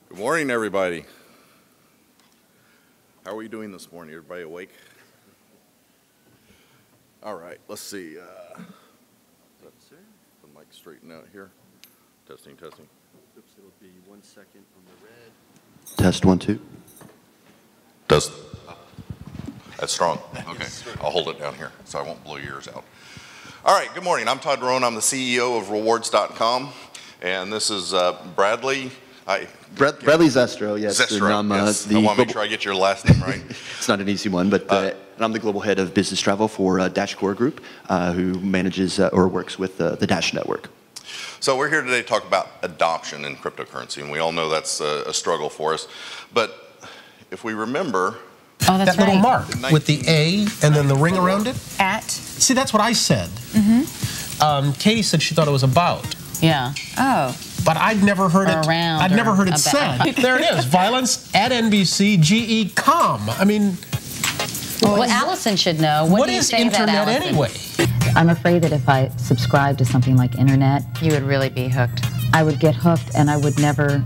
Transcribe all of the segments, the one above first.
Good morning, everybody. How are we doing this morning? Everybody awake? All right, let's see. Let's see. The mic straighten out here. Testing. Oops, it'll be 1 second on the red. Test 1, 2. That's strong. Okay, I'll hold it down here so I won't blow your ears out. All right, good morning. I'm Todd Rowan. I'm the CEO of Rewards.com, and this is Bradley. Bradley Zastrow, yes. Zastrow, yes. I want to make sure I get your last name right. It's not an easy one, but and I'm the global head of business travel for Dash Core Group, who manages or works with the Dash network. So we're here today to talk about adoption in cryptocurrency, and we all know that's a struggle for us. But if we remember... Oh, that's that little right. mark with the A and then the ring around it? At. See, that's what I said. Katie said she thought it was about. Yeah. Oh. But I'd never heard it. Around I'd never heard it about. said. There it is. Violence at NBC GE.com. I mean, well, Allison should know. What do you is say internet that, Allison? anyway? I'm afraid that if I subscribed to something like internet, You would really be hooked. I would get hooked and I would never,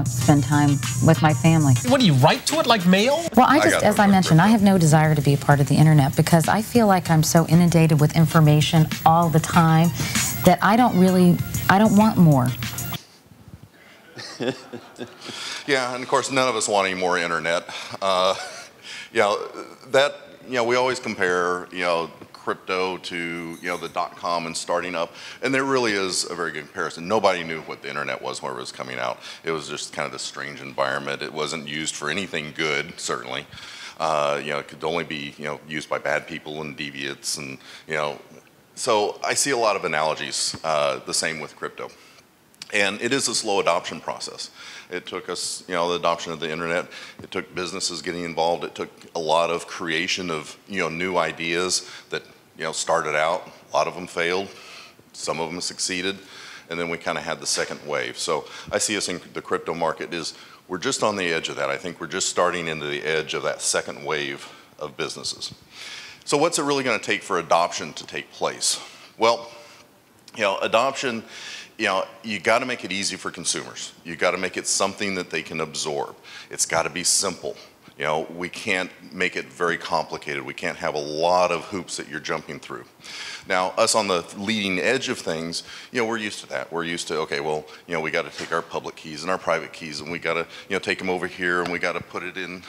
spend time with my family. What do you write to it like mail? Well, as I mentioned, I have no desire to be a part of the internet because I feel like I'm so inundated with information all the time that I don't want more. Yeah, and of course, none of us want any more internet. We always compare, crypto to, the .com and starting up, and there really is a very good comparison. Nobody knew what the internet was when it was coming out. It was just kind of this strange environment. It wasn't used for anything good, certainly. It could only be, used by bad people and deviants, and, so I see a lot of analogies, the same with crypto. And it is a slow adoption process. It took us, the adoption of the internet. It took businesses getting involved. It took a lot of creation of, new ideas that, started out. A lot of them failed. Some of them succeeded. And then we kind of had the second wave. So I see us in the crypto market we're just on the edge of that. I think we're just starting into the edge of that second wave of businesses. So what's it really going to take for adoption to take place? Well, adoption, you got to make it easy for consumers. You got to make it something that they can absorb. It's got to be simple. We can't make it very complicated. We can't have a lot of hoops that you're jumping through. Now, us on the leading edge of things, we're used to that. We're used to, okay, well, we got to take our public keys and our private keys, and we got to, take them over here, and we got to put it in,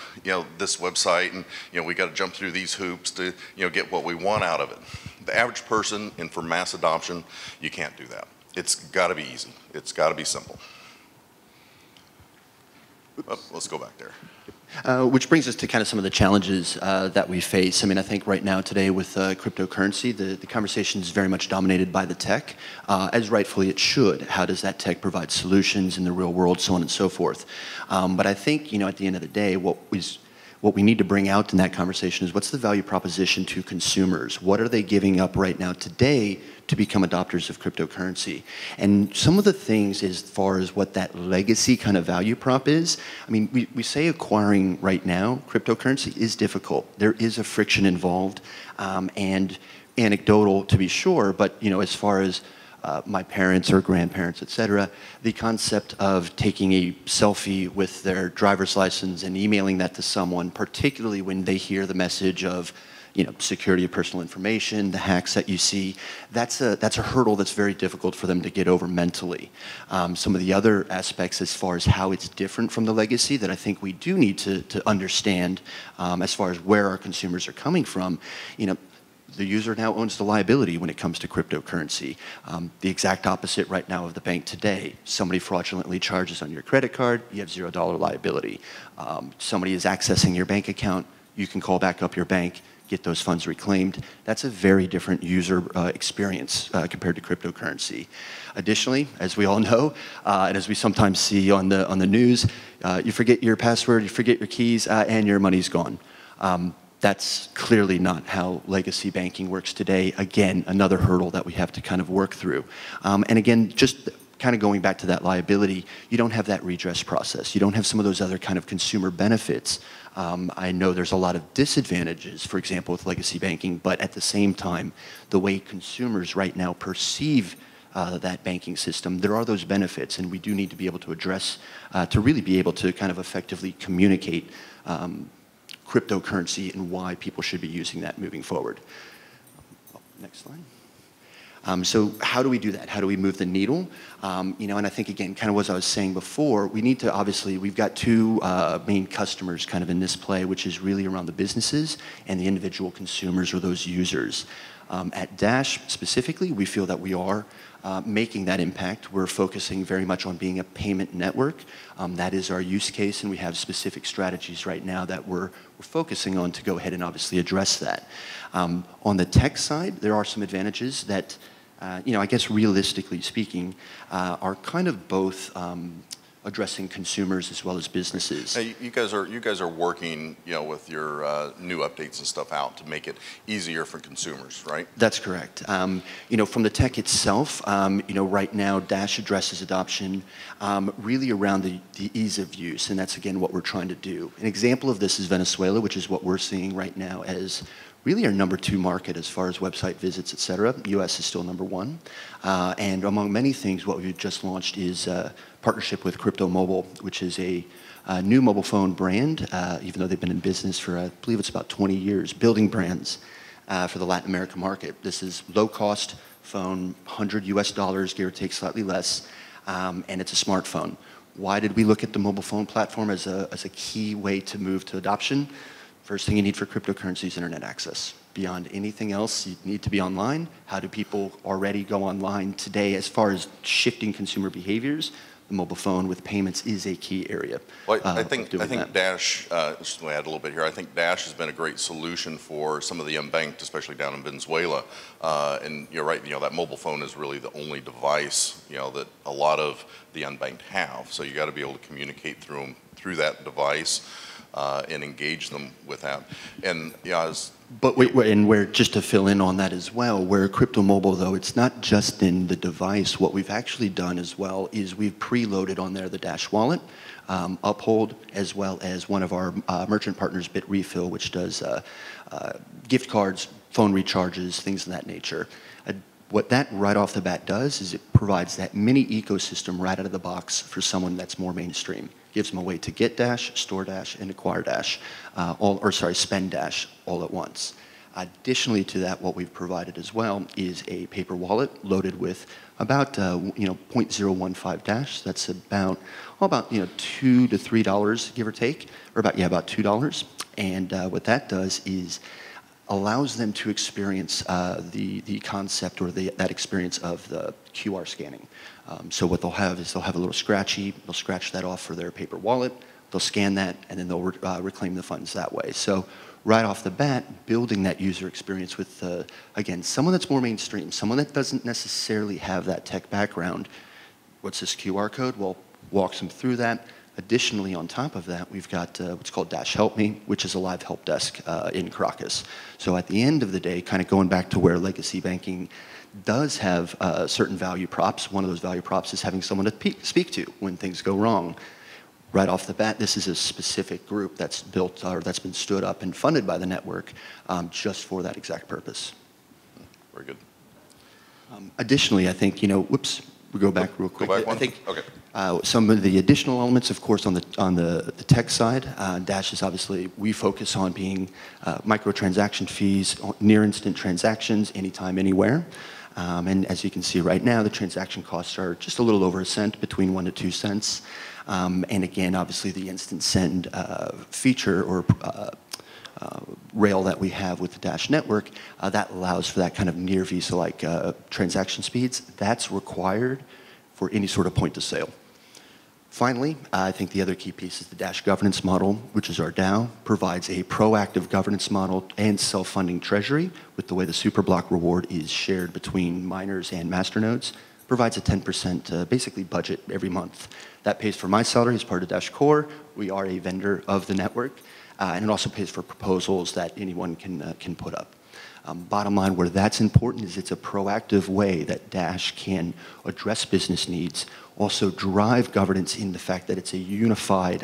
this website, and, we got to jump through these hoops to, get what we want out of it. The average person, and for mass adoption, you can't do that. It's got to be easy. It's got to be simple. Oh, let's go back there. Which brings us to kind of some of the challenges that we face. I mean, I think right now today with cryptocurrency, the conversation is very much dominated by the tech, as rightfully it should. How does that tech provide solutions in the real world, so on and so forth. But I think, at the end of the day, what we need to bring out in that conversation is what's the value proposition to consumers? What are they giving up right now today to become adopters of cryptocurrency? And some of the things as far as what that legacy kind of value prop is, I mean, we say acquiring right now cryptocurrency is difficult. There is a friction involved and anecdotal to be sure, but as far as my parents or grandparents, et cetera, the concept of taking a selfie with their driver's license and emailing that to someone, particularly when they hear the message of, security of personal information, the hacks that you see, that's a hurdle that's very difficult for them to get over mentally. Some of the other aspects as far as how it's different from the legacy that I think we do need to understand as far as where our consumers are coming from, the user now owns the liability when it comes to cryptocurrency. The exact opposite right now of the bank today. Somebody fraudulently charges on your credit card, you have $0 liability. Somebody is accessing your bank account, you can call back up your bank, get those funds reclaimed. That's a very different user experience compared to cryptocurrency. Additionally, as we all know, and as we sometimes see on the news, you forget your password, you forget your keys, and your money's gone. That's clearly not how legacy banking works today. Again, another hurdle that we have to kind of work through. And again, just kind of going back to that liability, you don't have that redress process. You don't have some of those other kind of consumer benefits. I know there's a lot of disadvantages, for example, with legacy banking, but at the same time, the way consumers right now perceive that banking system, there are those benefits, and we do need to be able to address, to really be able to kind of effectively communicate cryptocurrency and why people should be using that moving forward. Next slide. So how do we do that? How do we move the needle? You know, and I think, again, kind of what I was saying before, we need to, obviously, we've got two main customers kind of in this play, which is really around the businesses and the individual consumers or those users. At Dash specifically, we feel that we are making that impact. We're focusing very much on being a payment network. That is our use case, and we have specific strategies right now that we're focusing on to go ahead and obviously address that. On the tech side, there are some advantages that, you know, I guess realistically speaking, are kind of both addressing consumers as well as businesses. Now, you guys are working, you know, with your new updates and stuff out to make it easier for consumers, right? That's correct. You know, from the tech itself, you know, right now Dash addresses adoption really around the ease of use, and that's again what we're trying to do. An example of this is Venezuela, which is what we're seeing right now as really our #2 market as far as website visits, et cetera. US is still #1. And among many things, what we've just launched is partnership with Crypto Mobile, which is a new mobile phone brand, even though they've been in business for, I believe it's about 20 years, building brands for the Latin American market. This is low-cost phone, $100 US, give or take slightly less, and it's a smartphone. Why did we look at the mobile phone platform as a key way to move to adoption? First thing you need for cryptocurrency is internet access. Beyond anything else, you need to be online. How do people already go online today as far as shifting consumer behaviors? The mobile phone with payments is a key area. Well, I think that. Dash, just to add a little bit here, I think Dash has been a great solution for some of the unbanked, especially down in Venezuela. And you're right, you know, that mobile phone is really the only device, you know, that a lot of the unbanked have. So you got to be able to communicate through that device. And engage them with that. And yeah, and where, just to fill in on that as well, where Crypto Mobile, though, it's not just in the device. What we've actually done as well is we've preloaded on there the Dash wallet, Uphold, as well as one of our merchant partners, BitRefill, which does gift cards, phone recharges, things of that nature. What that right off the bat does is it provides that mini ecosystem right out of the box for someone that's more mainstream. Gives them a way to get Dash, store Dash, and acquire Dash, spend Dash all at once. Additionally to that, what we've provided as well is a paper wallet loaded with about 0.015 Dash. That's about $2 to $3, give or take, or about $2. And what that does is allows them to experience the concept or that experience of the QR scanning. So what they'll have is they'll have a little scratchy, they'll scratch that off for their paper wallet, they'll scan that, and then they'll reclaim the funds that way. So right off the bat, building that user experience with, again, someone that's more mainstream, someone that doesn't necessarily have that tech background. What's this QR code? Well, walks them through that. Additionally, on top of that, we've got what's called Dash Help Me, which is a live help desk in Caracas. So at the end of the day, kind of going back to where legacy banking does have certain value props, one of those value props is having someone to speak to when things go wrong. Right off the bat, this is a specific group that's built or that's been stood up and funded by the network just for that exact purpose. Very good. Additionally, I think, whoops, we go back real quick. Go back one? I think okay. Some of the additional elements, of course, on the tech side, Dash is obviously, we focus on being microtransaction fees, near instant transactions, anytime, anywhere. And as you can see right now, the transaction costs are just a little over a cent, between 1 to 2 cents. And again, obviously, the instant send feature or rail that we have with the Dash network, that allows for that kind of near Visa-like transaction speeds. That's required for any sort of point of sale. Finally, I think the other key piece is the Dash governance model, which is our DAO, provides a proactive governance model and self-funding treasury with the way the Superblock reward is shared between miners and masternodes, provides a 10% basically budget every month. That pays for my salary as part of Dash Core. We are a vendor of the network, and it also pays for proposals that anyone can put up. Bottom line, where that's important is it's a proactive way that Dash can address business needs, also drive governance in the fact that it's a unified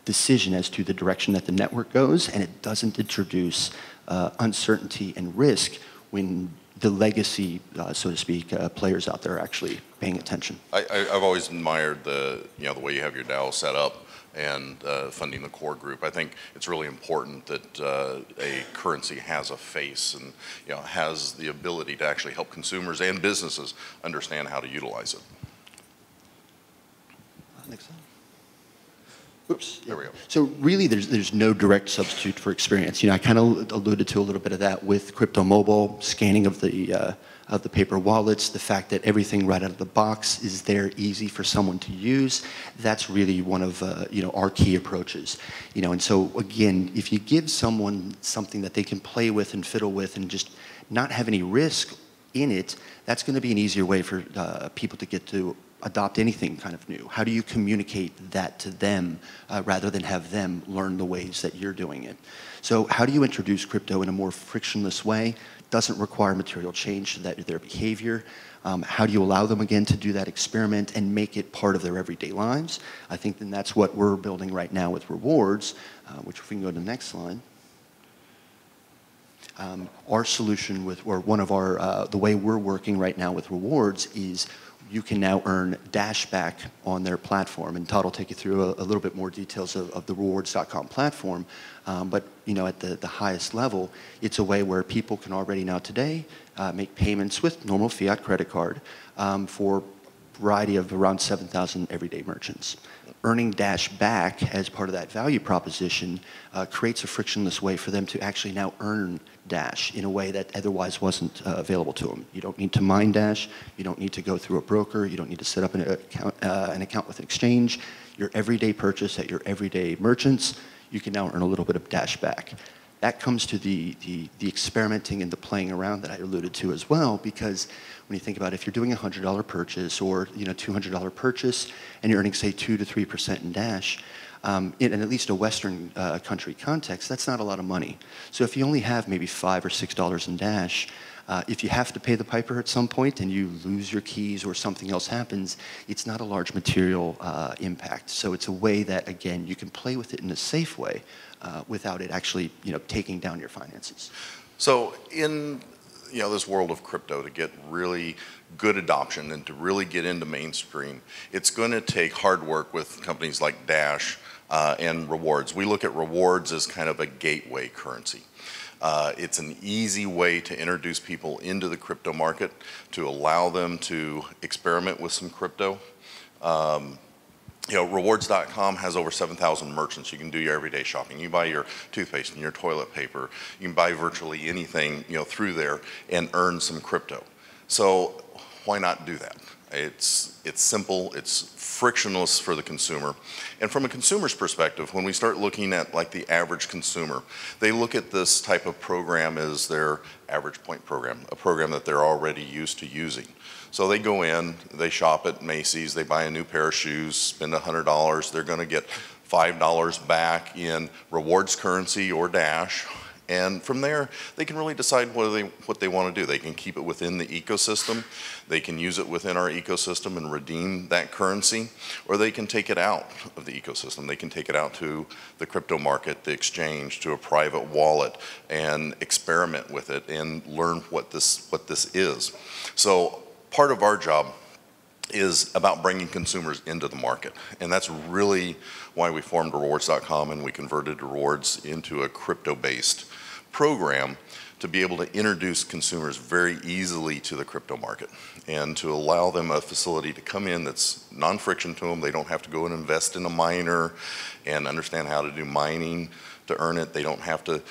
decision as to the direction that the network goes, and it doesn't introduce uncertainty and risk when the legacy, so to speak, players out there are actually paying attention. I've always admired the the way you have your DAO set up and funding the core group. I think it's really important that a currency has a face and has the ability to actually help consumers and businesses understand how to utilize it. Next slide. Oops. There we go. So really, there's no direct substitute for experience. I kind of alluded to a little bit of that with crypto mobile, scanning of the paper wallets, the fact that everything right out of the box is there, easy for someone to use. That's really one of our key approaches. And so again, if you give someone something that they can play with and fiddle with and just not have any risk in it, that's going to be an easier way for people to get to adopt anything kind of new. How do you communicate that to them rather than have them learn the ways that you're doing it? So how do you introduce crypto in a more frictionless way? Doesn't require material change to their behavior. How do you allow them again to do that experiment and make it part of their everyday lives? I think then that's what we're building right now with rewards, which if we can go to the next slide. Our solution or one of our, the way we're working right now with rewards is you can now earn Dash back on their platform. And Todd will take you through a little bit more details of the rewards.com platform. But at the highest level, it's a way where people can already now today make payments with normal fiat credit card for a variety of around 7,000 everyday merchants. Earning Dash back as part of that value proposition creates a frictionless way for them to actually now earn Dash in a way that otherwise wasn't available to them. You don't need to mine Dash. You don't need to go through a broker. You don't need to set up an account with an exchange. Your everyday purchase at your everyday merchants, you can now earn a little bit of Dash back. That comes to the experimenting and the playing around that I alluded to as well, because when you think about if you're doing a $100 purchase or $200 purchase and you're earning say 2 to 3% in Dash, in at least a Western country context, that's not a lot of money. So if you only have maybe $5 or $6 in Dash, if you have to pay the piper at some point and you lose your keys or something else happens, it's not a large material impact. So it's a way that, again, you can play with it in a safe way without it actually taking down your finances. So in this world of crypto, to get really good adoption and to really get into mainstream, it's going to take hard work with companies like Dash and rewards. We look at rewards as kind of a gateway currency. It's an easy way to introduce people into the crypto market, to allow them to experiment with some crypto. Rewards.com has over 7,000 merchants. You can do your everyday shopping. You buy your toothpaste and your toilet paper. You can buy virtually anything through there and earn some crypto. So why not do that? It's simple, it's frictionless for the consumer. And from a consumer's perspective, when we start looking at like the average consumer, they look at this type of program as their average point program, a program that they're already used to using. So they go in, they shop at Macy's, they buy a new pair of shoes, spend $100, they're gonna get $5 back in rewards currency or Dash. And from there, they can really decide what they want to do. They can keep it within the ecosystem. They can use it within our ecosystem and redeem that currency, or they can take it out of the ecosystem. They can take it out to the crypto market, the exchange, to a private wallet, and experiment with it and learn what this is. So part of our job is about bringing consumers into the market. And that's really why we formed rewards.com and we converted rewards into a crypto-based program to be able to introduce consumers very easily to the crypto market and to allow them a facility to come in that's non-friction to them. They don't have to go and invest in a miner and understand how to do mining to earn it. They don't have to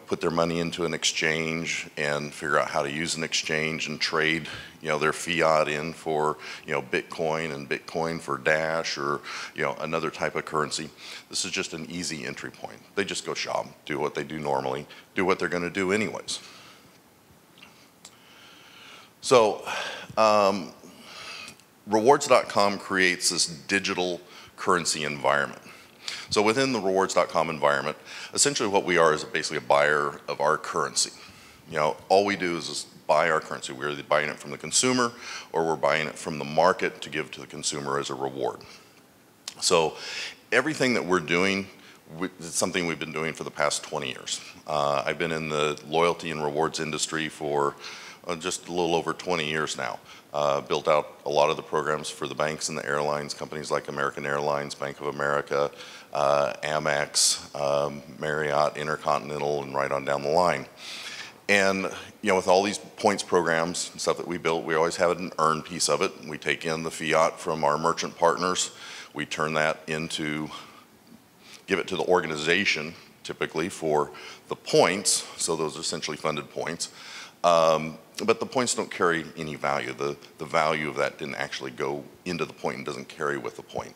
put their money into an exchange and figure out how to use an exchange and trade their fiat in for Bitcoin and Bitcoin for Dash or another type of currency. This is just an easy entry point. They just go shop, do what they do normally, do what they're going to do anyways. So rewards.com creates this digital currency environment. So within the rewards.com environment, essentially what we are is basically a buyer of our currency. All we do is buy our currency. We're either buying it from the consumer or we're buying it from the market to give to the consumer as a reward. So everything that we're doing is something we've been doing for the past 20 years. I've been in the loyalty and rewards industry for just a little over 20 years now. Built out a lot of the programs for the banks and the airlines, companies like American Airlines, Bank of America, Amex, Marriott, Intercontinental, and right on down the line. And with all these points programs and stuff that we built, we always have an earn piece of it. We take in the fiat from our merchant partners. We turn that into, give it to the organization, typically for the points. So those are essentially funded points. But the points don't carry any value. The value of that didn't actually go into the point and doesn't carry with the point.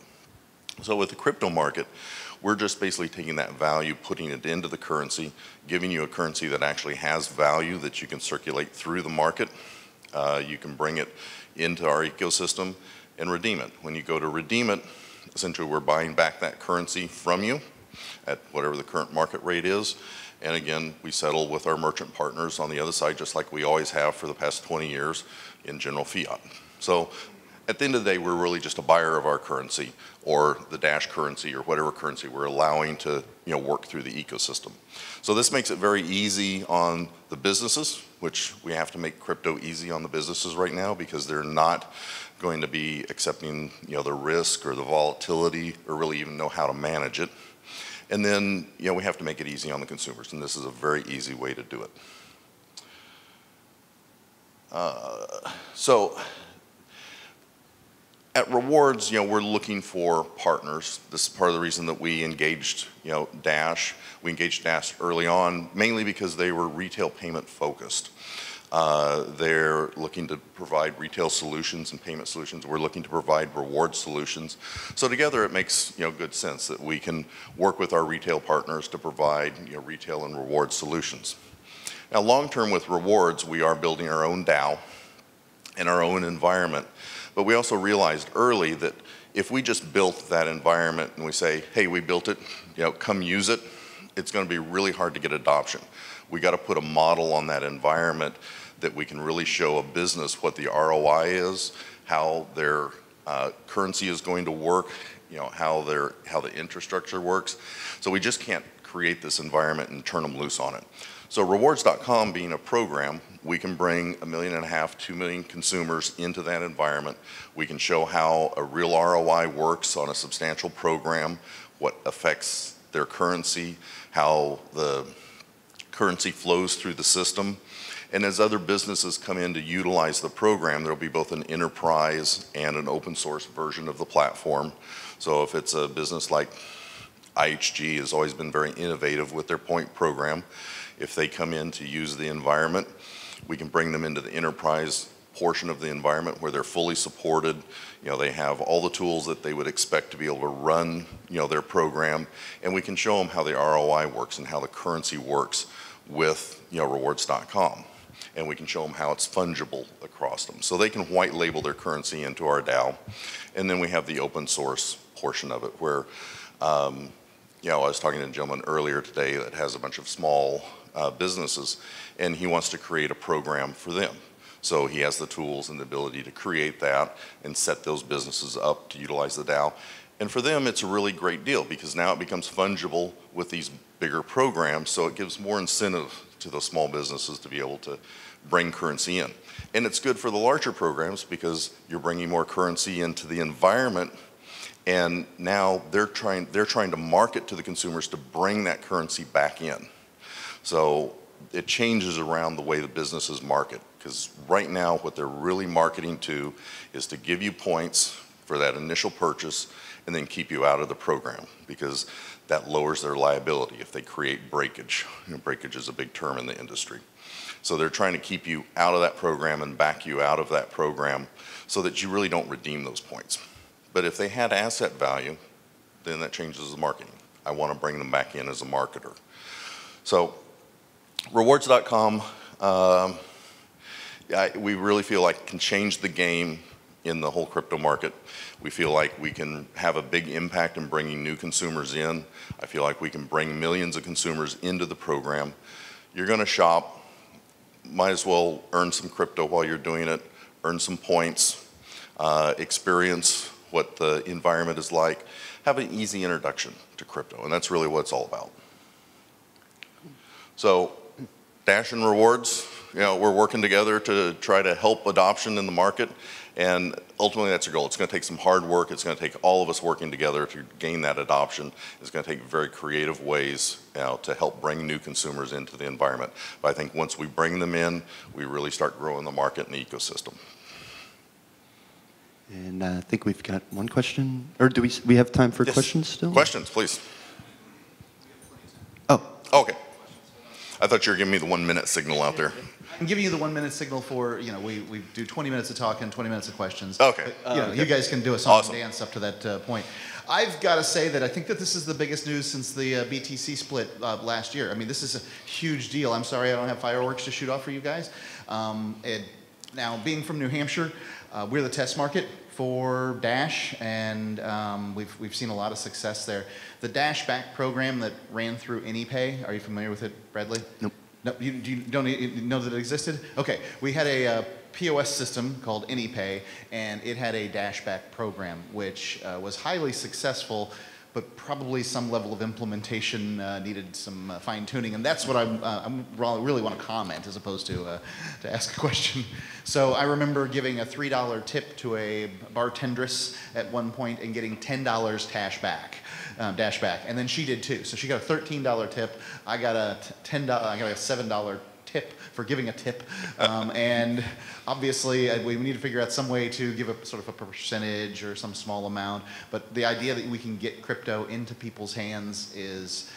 So with the crypto market, we're just basically taking that value, putting it into the currency, giving you a currency that actually has value that you can circulate through the market. You can bring it into our ecosystem and redeem it. When you go to redeem it, essentially we're buying back that currency from you at whatever the current market rate is. And again, we settle with our merchant partners on the other side, just like we always have for the past 20 years in general fiat. So at the end of the day, we're really just a buyer of our currency or the Dash currency or whatever currency we're allowing to work through the ecosystem. So this makes it very easy on the businesses, which we have to make crypto easy on the businesses right now because they're not going to be accepting the risk or the volatility or really even know how to manage it. And then we have to make it easy on the consumers, and this is a very easy way to do it. So at Rewards, we're looking for partners. This is part of the reason that we engaged, Dash. We engaged Dash early on, mainly because they were retail payment focused. They're looking to provide retail solutions and payment solutions. We're looking to provide reward solutions. So together it makes good sense that we can work with our retail partners to provide retail and reward solutions. Now long term with rewards, we are building our own DAO and our own environment. But we also realized early that if we just built that environment and we say, hey, we built it, come use it, it's going to be really hard to get adoption. We got to put a model on that environment that we can really show a business what the ROI is, how their currency is going to work, how the infrastructure works. So we just can't create this environment and turn them loose on it. So rewards.com being a program, we can bring 1.5 million, 2 million consumers into that environment. We can show how a real ROI works on a substantial program, what affects their currency, how the currency flows through the system. And as other businesses come in to utilize the program, there'll be both an enterprise and an open source version of the platform. So if it's a business like IHG has always been very innovative with their point program, if they come in to use the environment, we can bring them into the enterprise portion of the environment where they're fully supported. They have all the tools that they would expect to be able to run, their program, and we can show them how the ROI works and how the currency works with, rewards.com. And we can show them how it's fungible across them. So they can white label their currency into our DAO. And then we have the open source portion of it where, I was talking to a gentleman earlier today that has a bunch of small businesses, and he wants to create a program for them. So he has the tools and the ability to create that and set those businesses up to utilize the DAO. And for them, it's a really great deal because now it becomes fungible with these bigger programs, so it gives more incentive to those small businesses to be able to bring currency in. And it's good for the larger programs because you're bringing more currency into the environment, and now they're trying to market to the consumers to bring that currency back in. So it changes around the way the businesses market, because right now what they're really marketing to is to give you points for that initial purchase and then keep you out of the program, because that lowers their liability if they create breakage. Breakage is a big term in the industry. So they're trying to keep you out of that program and back you out of that program so that you really don't redeem those points. But if they had asset value, then that changes the marketing. I want to bring them back in as a marketer. So rewards.com, we really feel like can change the game in the whole crypto market. We feel like we can have a big impact in bringing new consumers in. I feel like we can bring millions of consumers into the program. You're going to shop, might as well earn some crypto while you're doing it, earn some points, experience what the environment is like, have an easy introduction to crypto, and that's really what it's all about. So Dash and Rewards, we're working together to try to help adoption in the market, and ultimately that's our goal. It's going to take some hard work. It's going to take all of us working together to gain that adoption. It's going to take very creative ways to help bring new consumers into the environment. But I think once we bring them in, we really start growing the market and the ecosystem. And I think we've got one question, or do we have time for questions still? Questions, please. Oh. Okay. I thought you were giving me the 1 minute signal out there. I'm giving you the 1 minute signal for, we do 20 minutes of talk and 20 minutes of questions. Okay. But, you guys can do a song and dance up to that point. I've got to say that I think that this is the biggest news since the BTC split last year. I mean, this is a huge deal. I'm sorry I don't have fireworks to shoot off for you guys. Now, being from New Hampshire, we're the test market for Dash, and we've seen a lot of success there. The Dash Back program that ran through AnyPay, are you familiar with it, Bradley? Nope. No, you don't know that it existed? Okay, we had a POS system called AnyPay, and it had a Dash Back program, which was highly successful, but probably some level of implementation needed some fine-tuning, and that's what I really want to comment as opposed to ask a question. So I remember giving a $3 tip to a bartendress at one point and getting $10 Dash Back, and then she did too. So she got a $13 tip. I got a $7 tip for giving a tip, and obviously we need to figure out some way to give a sort of a percentage or some small amount. But the idea that we can get crypto into people's hands is,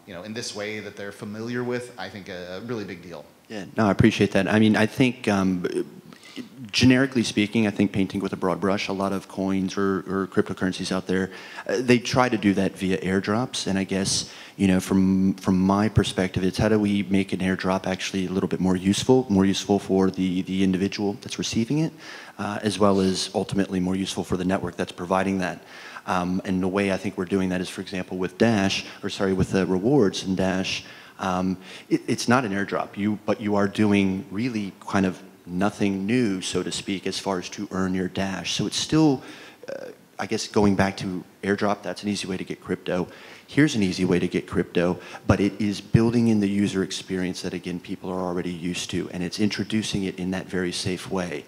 in this way that they're familiar with, I think a really big deal. Yeah, no, I appreciate that. I mean, I think generically speaking, I think painting with a broad brush, a lot of coins or cryptocurrencies out there, they try to do that via airdrops. And I guess, from my perspective, it's how do we make an airdrop actually a little bit more useful for the individual that's receiving it, as well as ultimately more useful for the network that's providing that. And the way I think we're doing that is, for example, with with the rewards in Dash, it's not an airdrop, but you are doing really kind of nothing new, so to speak, as far as to earn your Dash. So it's still, I guess, going back to airdrop, that's an easy way to get crypto. Here's an easy way to get crypto, but it is building in the user experience that, again, people are already used to, and it's introducing it in that very safe way.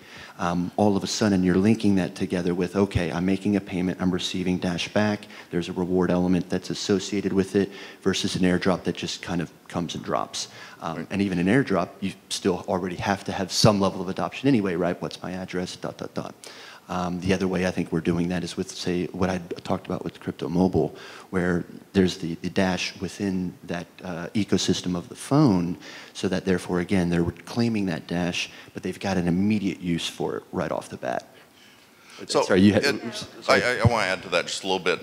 All of a sudden, you're linking that together with, okay, I'm making a payment, I'm receiving Dash back, there's a reward element that's associated with it, versus an airdrop that just kind of comes and drops. And even an airdrop, you still already have to have some level of adoption anyway, right? What's my address, ... The other way I think we're doing that is with, say, what I talked about with Crypto Mobile, where there's the Dash within that ecosystem of the phone, so that therefore, again, they're claiming that Dash, but they've got an immediate use for it right off the bat. So sorry, you had, I want to add to that just a little bit.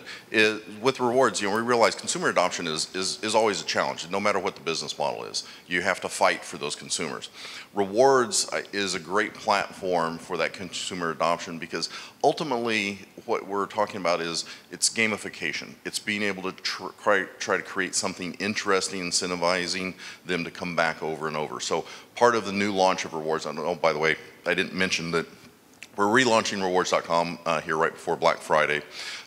With rewards, we realize consumer adoption is always a challenge. No matter what the business model is, you have to fight for those consumers. Rewards is a great platform for that consumer adoption, because ultimately what we're talking about is it's gamification. It's being able to try to create something interesting, incentivizing them to come back over and over. So part of the new launch of rewards, by the way, I didn't mention that we're relaunching rewards.com here right before Black Friday.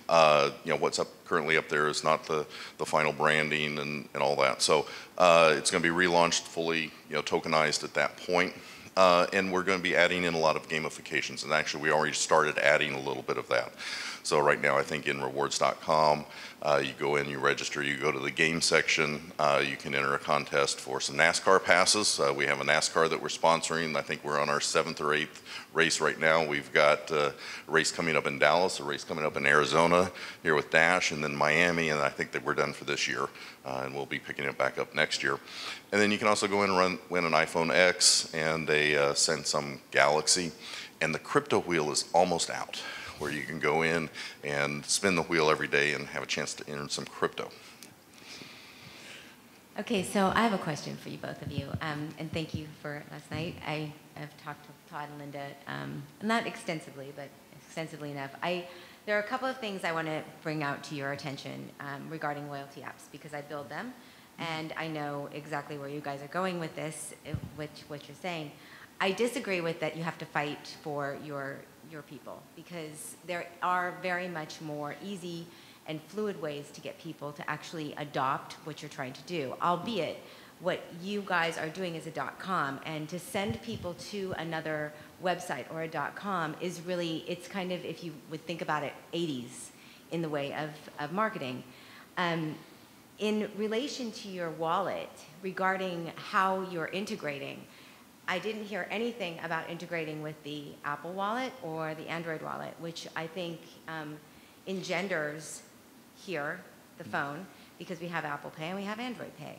What's currently up there is not the final branding and all that. So it's going to be relaunched fully, tokenized at that point. And we're going to be adding in a lot of gamifications. And actually, we already started adding a little bit of that. So right now, I think in rewards.com, you go in, you register, you go to the game section, you can enter a contest for some NASCAR passes. We have a NASCAR that we're sponsoring. I think we're on our 7th or 8th race right now. We've got a race coming up in Dallas, a race coming up in Arizona here with Dash, and then Miami, and I think that we're done for this year, and we'll be picking it back up next year. And then you can also go in and win an iPhone X and a Samsung Galaxy, and the crypto wheel is almost out, where you can go in and spin the wheel every day and have a chance to earn some crypto. Okay, so I have a question for you, both of you, and thank you for last night. I have talked to Todd and Linda, not extensively, but extensively enough. There are a couple of things I want to bring out to your attention regarding loyalty apps, because I build them, and I know exactly where you guys are going with this, what you're saying. I disagree with that you have to fight for your people, because there are very much more easy and fluid ways to get people to actually adopt what you're trying to do, albeit what you guys are doing as a .com, and to send people to another website or a .com is really, it's kind of, if you would think about it, 80s in the way of marketing. In relation to your wallet, regarding how you're integrating, I didn't hear anything about integrating with the Apple Wallet or the Android Wallet, which I think engenders here, the phone, because we have Apple Pay and we have Android Pay.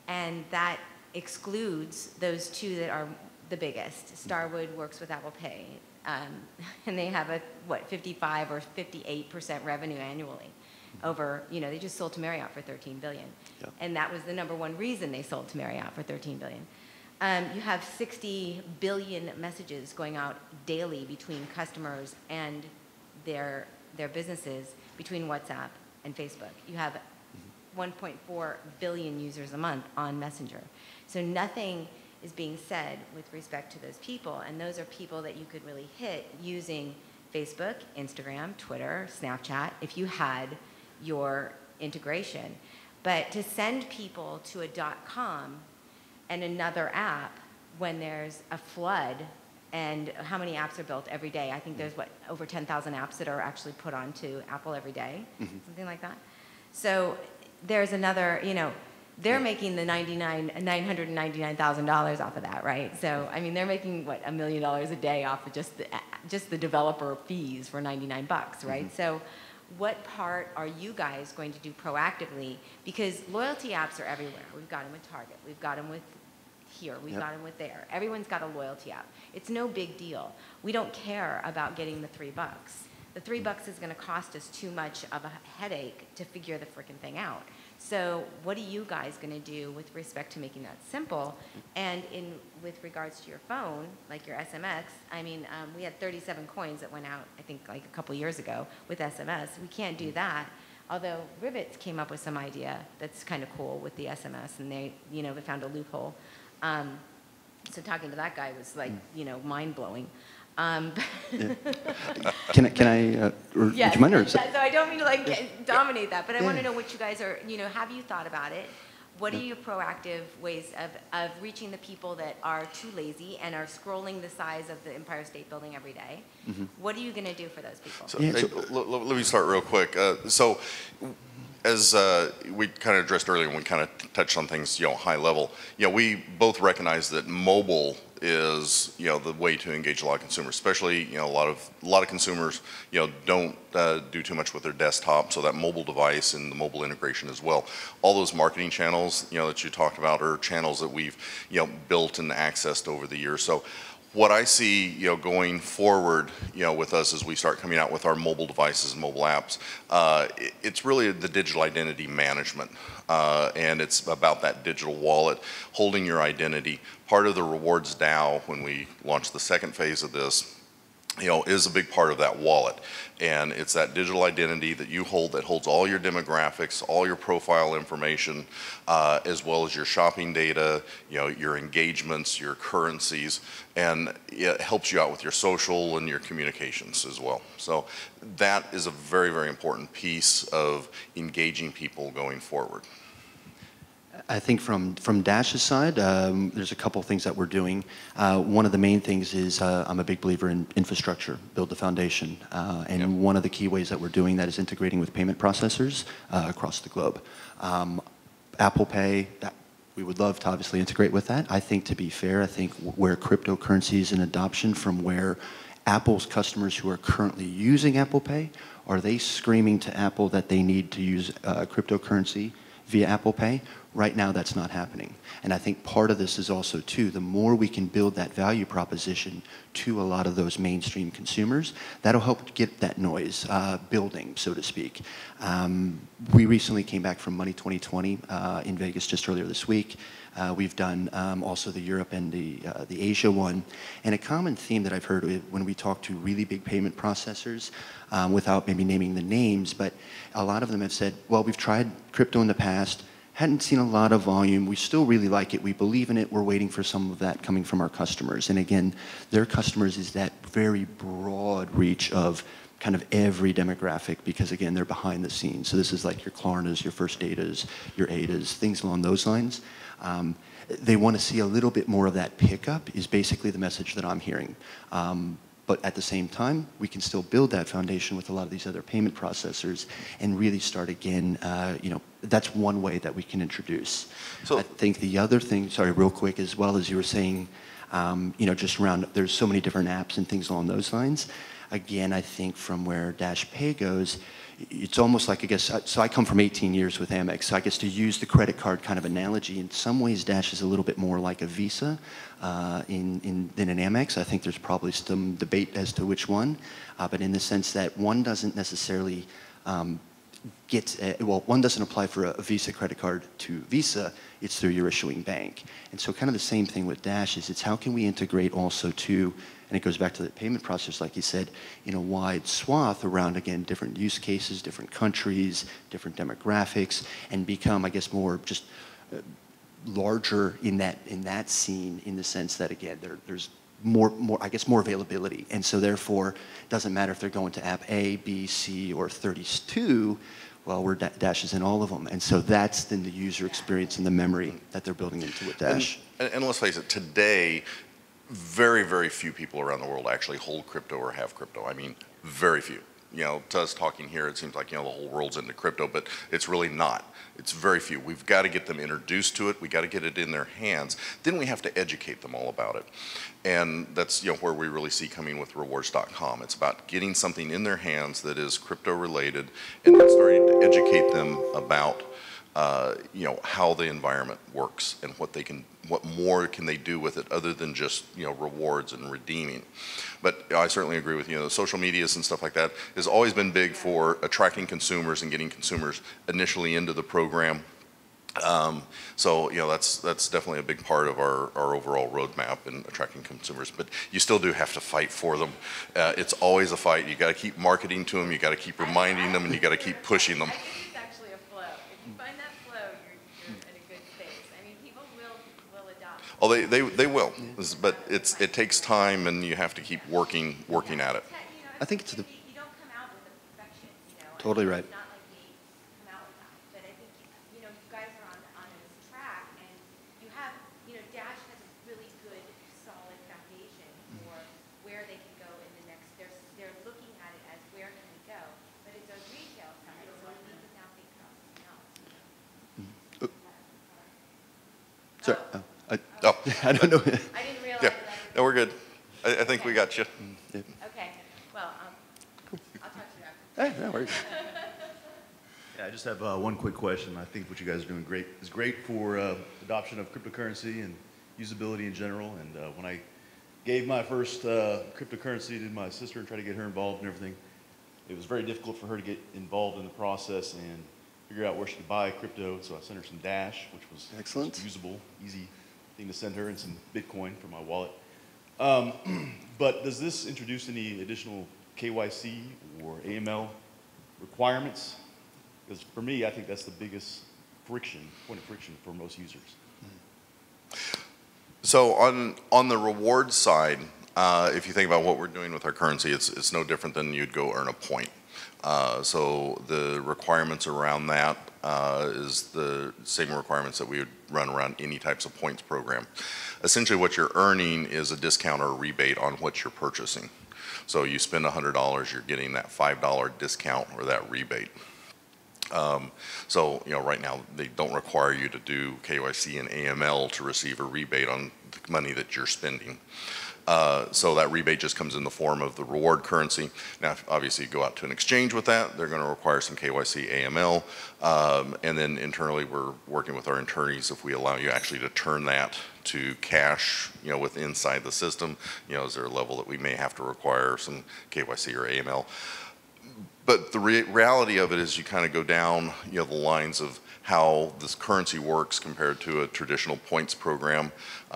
And that excludes those two that are the biggest. Starwood works with Apple Pay, and they have a, 55 or 58% revenue annually. Over, they just sold to Marriott for $13 billion. Yep. And that was the #1 reason they sold to Marriott for $13 billion. You have 60 billion messages going out daily between customers and their businesses, between WhatsApp and Facebook. You have 1.4 billion users a month on Messenger. So nothing is being said with respect to those people, and those are people that you could really hit using Facebook, Instagram, Twitter, Snapchat, if you had your integration. But to send people to a .com and another app when there's a flood, and how many apps are built every day? I think there's, over 10,000 apps that are actually put onto Apple every day, something like that. So there's another, they're making the $999,000 off of that, right? So, I mean, they're making, $1 million a day off of just the developer fees for 99 bucks, right? So what part are you guys going to do proactively? Because loyalty apps are everywhere. We've got them with Target. We've got them with here. We've got them with there. Everyone's got a loyalty app. It's no big deal. We don't care about getting the $3. The $3 is going to cost us too much of a headache to figure the frickin' thing out. So what are you guys going to do with respect to making that simple? And with regards to your phone, like your SMS, I mean, we had 37 coins that went out, I think, like a couple years ago with SMS. We can't do that. Although Ribbits came up with some idea that's kind of cool with the SMS, and they found a loophole. So talking to that guy was like, mind-blowing. Can I or yes, would you mind? Or so I don't mean to dominate that, but I want to know what you guys are, have you thought about it? What are your proactive ways of reaching the people that are too lazy and are scrolling the size of the Empire State Building every day? What are you going to do for those people? So, let me start real quick. As we kind of addressed earlier, when we kind of touched on things, high level, we both recognize that mobile is, the way to engage a lot of consumers, especially, a lot of consumers, don't do too much with their desktop, so that mobile device and the mobile integration as well. All those marketing channels, that you talked about are channels that we've, built and accessed over the years. So what I see, going forward, with us as we start coming out with our mobile devices and mobile apps, it's really the digital identity management, and it's about that digital wallet, holding your identity. Part of the rewards DAO, when we launched the second phase of this, is a big part of that wallet. And it's that digital identity that you hold that holds all your demographics, all your profile information, as well as your shopping data, your engagements, your currencies, and it helps you out with your social and your communications as well. So that is a very, very important piece of engaging people going forward. I think from Dash's side, there's a couple things that we're doing. One of the main things is I'm a big believer in infrastructure, build the foundation. And one of the key ways that we're doing that is integrating with payment processors across the globe. Apple Pay, we would love to obviously integrate with that. I think, to be fair, I think where cryptocurrency is in adoption from where Apple's customers who are currently using Apple Pay, are they screaming to Apple that they need to use cryptocurrency via Apple Pay? Right now, that's not happening. And I think part of this is also, too, the more we can build that value proposition to a lot of those mainstream consumers, that'll help get that noise building, so to speak. We recently came back from Money 2020 in Vegas just earlier this week. We've done also the Europe and the Asia one. And a common theme that I've heard when we talk to really big payment processors, without maybe naming the names, but a lot of them have said, well, we've tried crypto in the past, hadn't seen a lot of volume. We still really like it. We believe in it. We're waiting for some of that coming from our customers. And again, their customers is that very broad reach of kind of every demographic because, again, they're behind the scenes. So this is like your Klarnas, your First Datas, your Adas, things along those lines. They want to see a little bit more of that pickup is basically the message that I'm hearing. But at the same time, we can still build that foundation with a lot of these other payment processors and really start again, that's one way that we can introduce. So I think the other thing, sorry, real quick, as well as you were saying, just around, there's so many different apps and things along those lines. Again, I think from where Dash Pay goes, it's almost like, I guess, so I come from 18 years with Amex, so I guess to use the credit card kind of analogy, in some ways Dash is a little bit more like a Visa than an Amex. I think there's probably some debate as to which one, but in the sense that one doesn't necessarily one doesn't apply for a Visa credit card to Visa, it's through your issuing bank. And so kind of the same thing with Dash is it's how can we integrate also to, and it goes back to the payment process, like you said, in a wide swath around, again, different use cases, different countries, different demographics, and become, I guess, more just larger in that scene in the sense that, again, there's more availability. And so therefore, it doesn't matter if they're going to app A, B, C, or 32, well, Dash is in all of them. And so that's then the user experience and the memory that they're building into with Dash. And let's face it, today, very, very few people around the world actually hold crypto or have crypto. I mean, very few. To us talking here, it seems like, the whole world's into crypto, but it's really not. It's very few. We've got to get them introduced to it. We got to get it in their hands. Then we have to educate them all about it. And that's, where we really see coming with rewards.com. It's about getting something in their hands that is crypto related and then starting to educate them about how the environment works and what more can they do with it other than just, rewards and redeeming. But I certainly agree with you. The social medias and stuff like that has always been big for attracting consumers and getting consumers initially into the program. So that's definitely a big part of our overall roadmap in attracting consumers. But you still do have to fight for them. It's always a fight. You got to keep marketing to them. You got to keep reminding them, and you got to keep pushing them. Oh, they will, but it takes time, and you have to keep working at it. I think it's you don't come out with a perfection, Totally right. It's not like we come out with that, but I think you guys are on this track, and you have Dash has a really good solid foundation for where they can go in the next. They're looking at it as where can we go, but it's a retail side, so we need to now think about something else. Sorry. I don't know. I didn't realize Yeah, that. no, we're good. I think we got you. Okay, well, I'll talk to you after. Hey, no worries. Yeah, I just have one quick question. I think what you guys are doing is great for adoption of cryptocurrency and usability in general. And when I gave my first cryptocurrency to my sister and tried to get her involved and everything, it was very difficult for her to get involved in the process and figure out where she could buy crypto. So I sent her some Dash, which was excellent, usable, easy thing to send her, and some Bitcoin for my wallet. But does this introduce any additional KYC or AML requirements? Because for me, I think that's the biggest point of friction for most users. So on the reward side, if you think about what we're doing with our currency, it's no different than you'd go earn a point. So the requirements around that is the same requirements that we would run around any types of points program. Essentially what you're earning is a discount or a rebate on what you're purchasing. So you spend $100, you're getting that $5 discount or that rebate. So right now they don't require you to do KYC and AML to receive a rebate on the money that you're spending. So that rebate just comes in the form of the reward currency. Now, obviously, you go out to an exchange with that. They're going to require some KYC, AML, and then internally, we're working with our attorneys if we allow you actually to turn that to cash, with inside the system. Is there a level that we may have to require some KYC or AML? But the reality of it is you kind of go down, the lines of how this currency works compared to a traditional points program.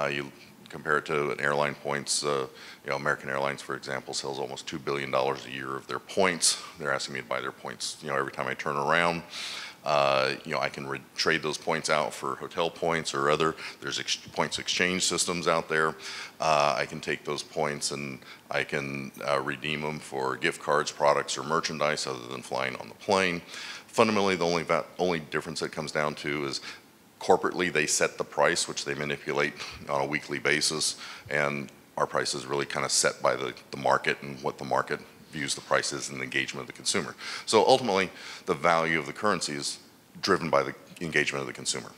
You compare it to an airline points, American Airlines, for example, sells almost $2 billion a year of their points. They're asking me to buy their points, every time I turn around. I can trade those points out for hotel points or other. There's points exchange systems out there. I can take those points and I can redeem them for gift cards, products, or merchandise other than flying on the plane. Fundamentally, the only difference that comes down to is corporately they set the price, which they manipulate on a weekly basis, and our price is really kind of set by the market and what the market views the price is and the engagement of the consumer. So ultimately, the value of the currency is driven by the engagement of the consumer.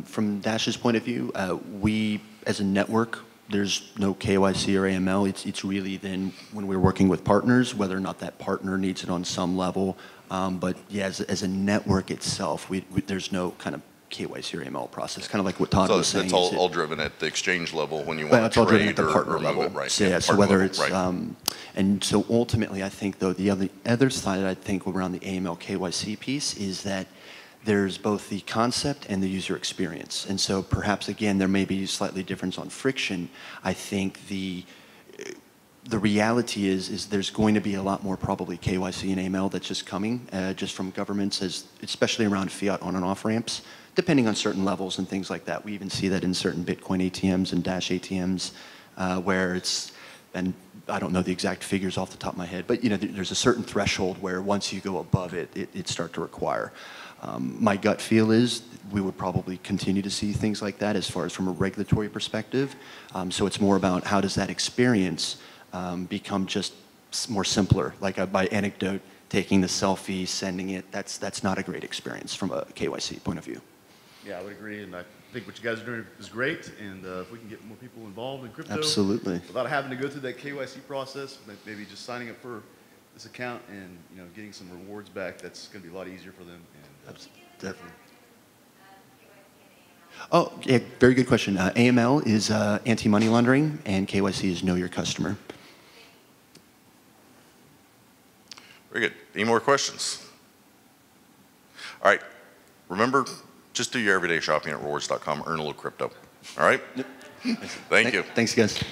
From Dash's point of view, we as a network, there's no KYC or AML. It's really then when we're working with partners, whether or not that partner needs it on some level. But yeah, as a network itself, there's no kind of KYC or AML process, kind of like what Todd was saying. So it's all driven at the exchange level when you want to it's all driven trade at the partner or level. move it, right? So, Yeah, so partner whether level, it's, right. And so ultimately I think though the other side I think around the AML KYC piece is that there's both the concept and the user experience. And so perhaps again, there may be slightly difference on friction. I think the reality is there's going to be a lot more probably KYC and AML that's just coming just from governments, especially around fiat on and off ramps, depending on certain levels and things like that. We even see that in certain Bitcoin ATMs and Dash ATMs where it's, and I don't know the exact figures off the top of my head, but there's a certain threshold where once you go above it, it starts to require. My gut feel is we would probably continue to see things like that as far as from a regulatory perspective. So it's more about how does that experience become just more simpler. Like by anecdote, taking the selfie, sending it, that's not a great experience from a KYC point of view. Yeah, I would agree, and I think what you guys are doing is great, and if we can get more people involved in crypto, absolutely, without having to go through that KYC process, maybe just signing up for this account and getting some rewards back, that's going to be a lot easier for them. And definitely. Oh, yeah, very good question. AML is anti-money laundering, and KYC is know your customer. Very good. Any more questions? All right. Remember, just do your everyday shopping at rewards.com. Earn a little crypto. All right? Yep. Thank you. Thanks, guys.